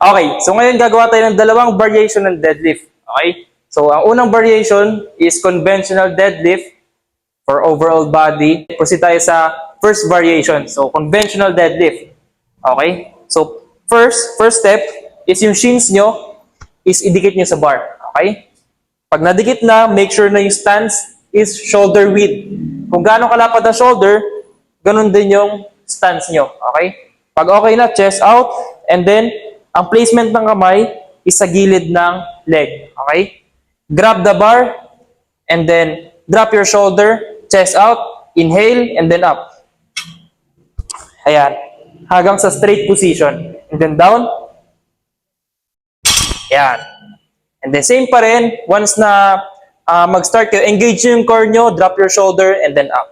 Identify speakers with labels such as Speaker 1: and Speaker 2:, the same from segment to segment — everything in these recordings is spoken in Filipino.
Speaker 1: Okay, so ngayon gagawa tayo ng dalawang variation ng deadlift. Okay? So ang unang variation is conventional deadlift for overall body. Proceed tayo sa first variation. So conventional deadlift. Okay? So first step is yung shins nyo is idikit nyo sa bar. Okay? Pag nadikit na, make sure na yung stance is shoulder width. Kung gaano kalapad ang shoulder, ganun din yung stance nyo. Okay? Pag okay na, chest out, and then ang placement ng kamay is sa gilid ng leg. Okay? Grab the bar, and then drop your shoulder, chest out, inhale, and then up. Ayan. Hanggang sa straight position. And then down. Ayan. And then same pa rin, once na mag-start kayo, engage yung core nyo, drop your shoulder, and then up.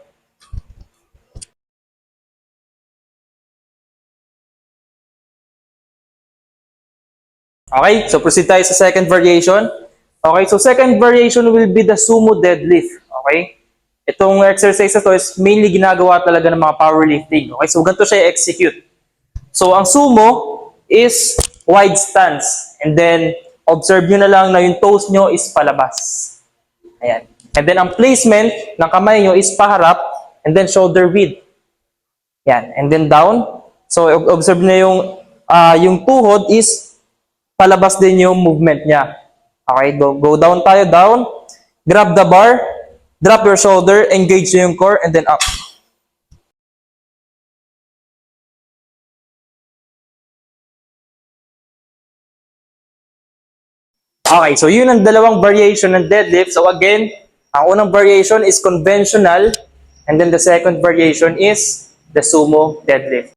Speaker 1: Okay, so proceed tayo sa second variation. Okay, so second variation will be the sumo deadlift. Okay? Itong exercise na to is mainly ginagawa talaga ng mga powerlifting. Okay, so ganito siya i-execute. So ang sumo is wide stance. And then, observe nyo na lang na yung toes nyo is palabas. Ayan. And then, ang placement ng kamay nyo is paharap and then shoulder width. Ayan. And then down. So, observe nyo yung tuhod is palabas din yung movement niya. Okay, go down tayo, down. Grab the bar, drop your shoulder, engage yung core, and then up. Okay, so yun ang dalawang variation ng deadlift. So again, ang unang variation is conventional, and then the second variation is the sumo deadlift.